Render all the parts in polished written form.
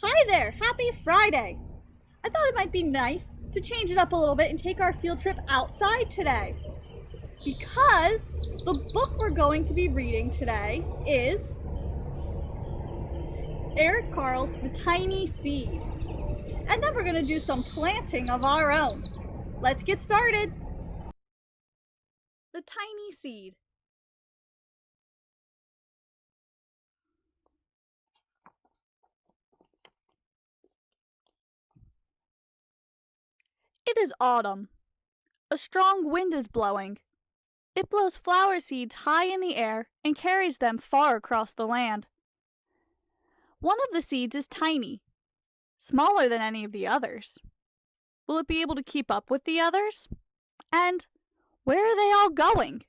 Hi there! Happy Friday! I thought it might be nice to change it up a little bit and take our field trip outside today. Because the book we're going to be reading today is Eric Carle's The Tiny Seed. And then we're going to do some planting of our own. Let's get started! The Tiny Seed. It is autumn. A strong wind is blowing. It blows flower seeds high in the air and carries them far across the land. One of the seeds is tiny, smaller than any of the others. Will it be able to keep up with the others? And where are they all going?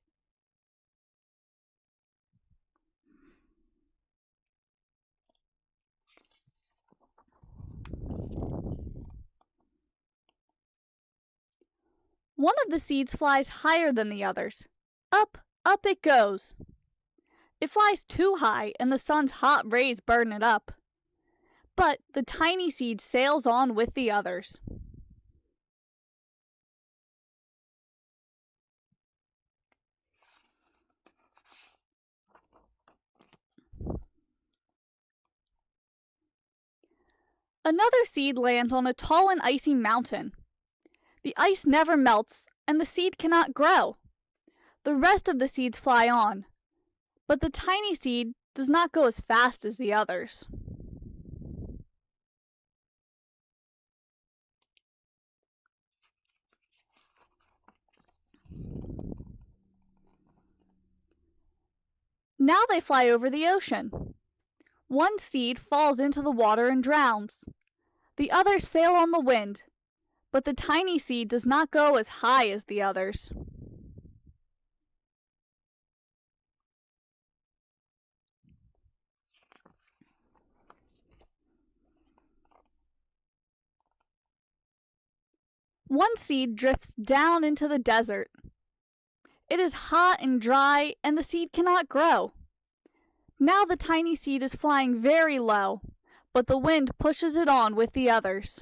One of the seeds flies higher than the others. Up, up it goes. It flies too high and the sun's hot rays burn it up. But the tiny seed sails on with the others. Another seed lands on a tall and icy mountain. The ice never melts and the seed cannot grow. The rest of the seeds fly on, but the tiny seed does not go as fast as the others. Now they fly over the ocean. One seed falls into the water and drowns. The others sail on the wind, but the tiny seed does not go as high as the others. One seed drifts down into the desert. It is hot and dry, and the seed cannot grow. Now the tiny seed is flying very low, but the wind pushes it on with the others.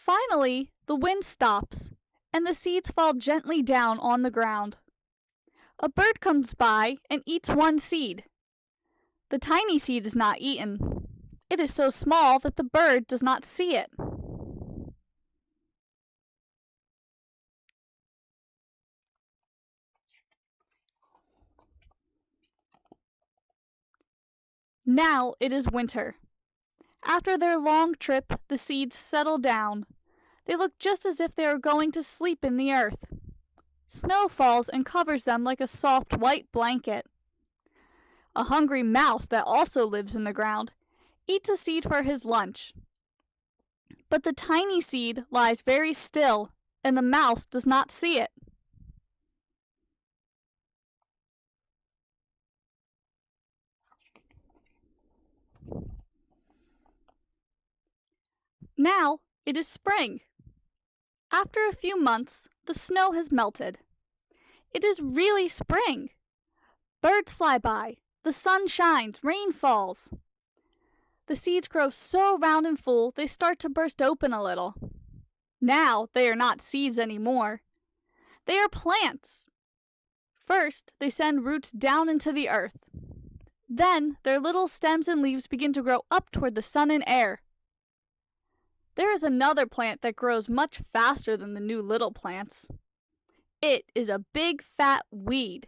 Finally, the wind stops, and the seeds fall gently down on the ground. A bird comes by and eats one seed. The tiny seed is not eaten. It is so small that the bird does not see it. Now it is winter. After their long trip, the seeds settle down. They look just as if they are going to sleep in the earth. Snow falls and covers them like a soft white blanket. A hungry mouse that also lives in the ground eats a seed for his lunch. But the tiny seed lies very still, and the mouse does not see it. Now it is spring. After a few months, the snow has melted. It is really spring. Birds fly by, the sun shines, rain falls. The seeds grow so round and full they start to burst open a little. Now they are not seeds anymore. They are plants. First, they send roots down into the earth. Then their little stems and leaves begin to grow up toward the sun and air. There is another plant that grows much faster than the new little plants. It is a big fat weed,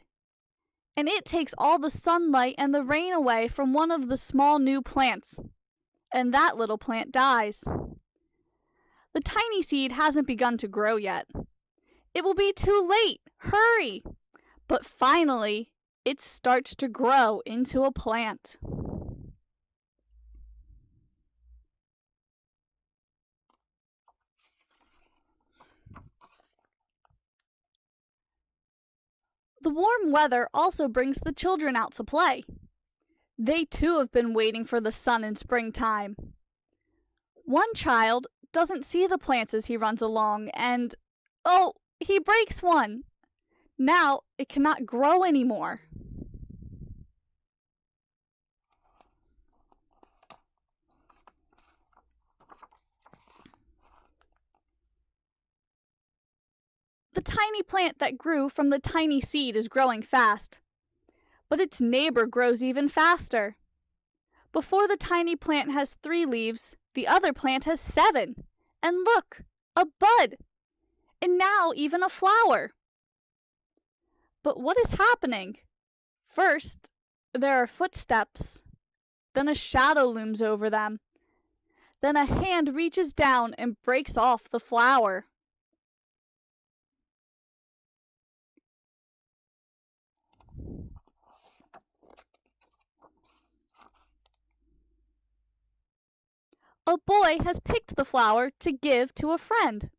and it takes all the sunlight and the rain away from one of the small new plants, and that little plant dies. The tiny seed hasn't begun to grow yet. It will be too late. Hurry! But finally, it starts to grow into a plant. The warm weather also brings the children out to play. They too have been waiting for the sun in springtime. One child doesn't see the plants as he runs along, and Oh, he breaks one. Now it cannot grow anymore. The tiny plant that grew from the tiny seed is growing fast, but its neighbor grows even faster. Before the tiny plant has 3 leaves, the other plant has 7. And look, a bud, and now even a flower. But what is happening? First, there are footsteps. Then a shadow looms over them. Then a hand reaches down and breaks off the flower. A boy has picked the flower to give to a friend.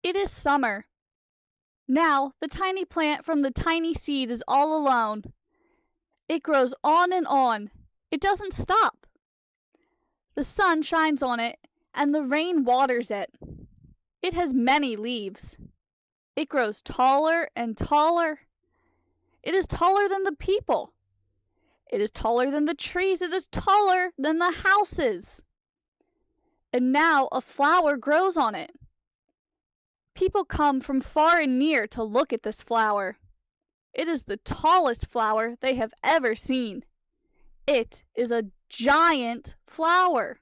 It is summer. Now the tiny plant from the tiny seed is all alone. It grows on and on. It doesn't stop. The sun shines on it, and the rain waters it. It has many leaves. It grows taller and taller. It is taller than the people. It is taller than the trees. It is taller than the houses. And now a flower grows on it. People come from far and near to look at this flower. It is the tallest flower they have ever seen. It is a giant flower.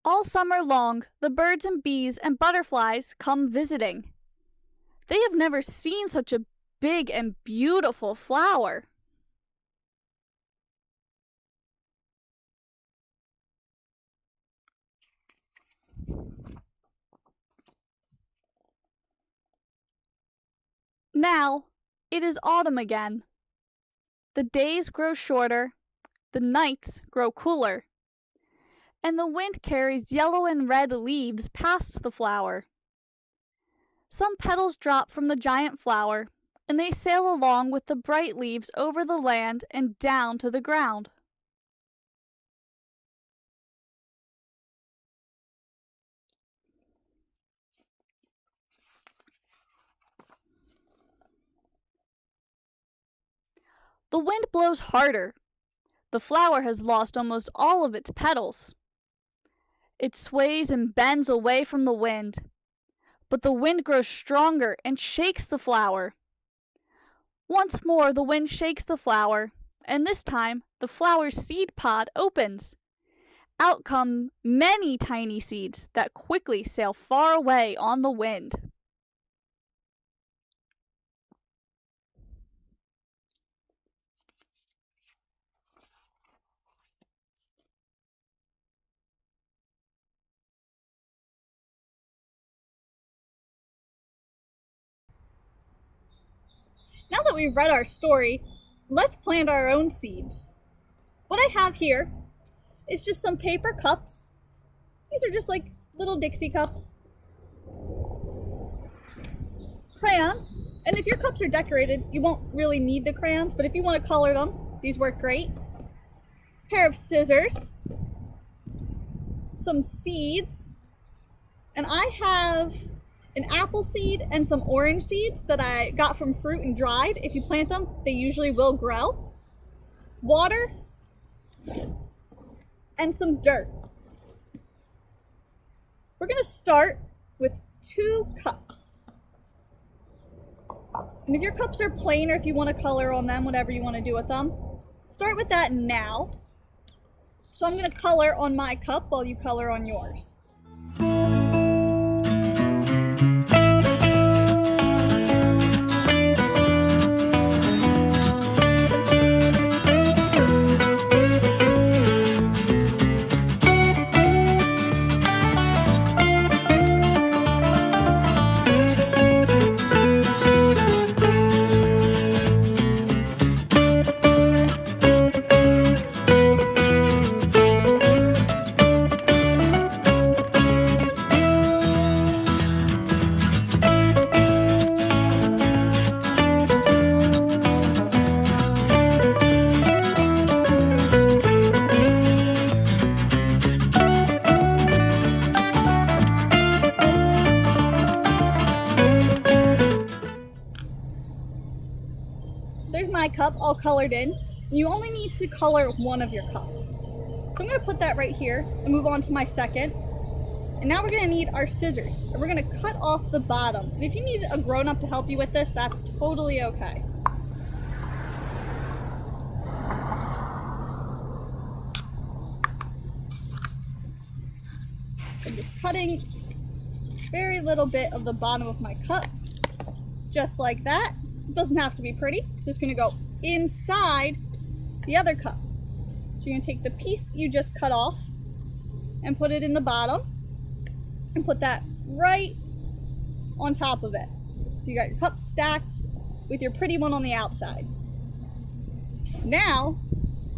All summer long, the birds and bees and butterflies come visiting. They have never seen such a big and beautiful flower. Now, it is autumn again. The days grow shorter, the nights grow cooler, and the wind carries yellow and red leaves past the flower. Some petals drop from the giant flower, and they sail along with the bright leaves over the land and down to the ground. The wind blows harder. The flower has lost almost all of its petals. It sways and bends away from the wind, but the wind grows stronger and shakes the flower. Once more the wind shakes the flower, and this time the flower's seed pod opens. Out come many tiny seeds that quickly sail far away on the wind. Now that we've read our story, let's plant our own seeds. What I have here is just some paper cups. These are just like little Dixie cups. Crayons, and if your cups are decorated, you won't really need the crayons, but if you want to color them, these work great. Pair of scissors, some seeds, and I have an apple seed and some orange seeds that I got from fruit and dried. If you plant them, they usually will grow. Water and some dirt. We're going to start with 2 cups. And if your cups are plain or if you want to color on them, whatever you want to do with them, start with that now. So I'm going to color on my cup while you color on yours. there's my cup all colored in. You only need to color one of your cups. So I'm going to put that right here and move on to my second. And now we're going to need our scissors. And we're going to cut off the bottom. And if you need a grown-up to help you with this, that's totally okay. I'm just cutting very little bit of the bottom of my cup, just like that. It doesn't have to be pretty, because it's going to go inside the other cup. So you're going to take the piece you just cut off and put it in the bottom and put that right on top of it. So you got your cup stacked with your pretty one on the outside. Now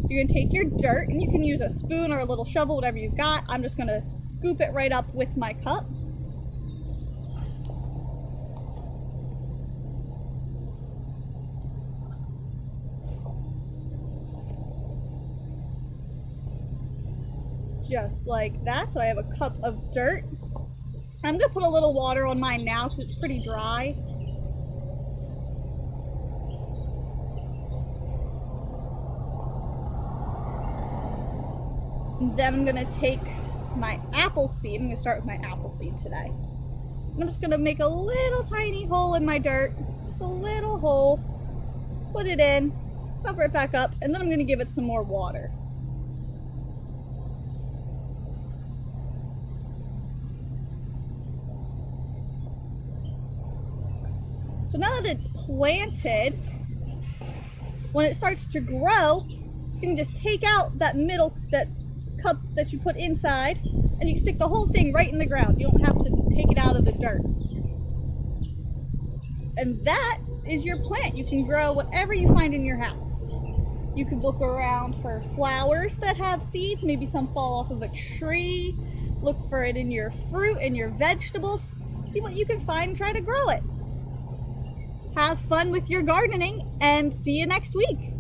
you're going to take your dirt, and you can use a spoon or a little shovel, whatever you've got. I'm just going to scoop it right up with my cup. Just like that. So I have a cup of dirt. I'm going to put a little water on mine now because it's pretty dry. And then I'm going to take my apple seed. I'm going to start with my apple seed today. And I'm just going to make a little tiny hole in my dirt. Just a little hole. Put it in. Cover it back up. And then I'm going to give it some more water. So now that it's planted, when it starts to grow, you can just take out that cup that you put inside, and you can stick the whole thing right in the ground. You don't have to take it out of the dirt. And that is your plant. You can grow whatever you find in your house. You could look around for flowers that have seeds. Maybe some fall off of a tree. Look for it in your fruit and your vegetables. See what you can find and try to grow it. Have fun with your gardening, and see you next week.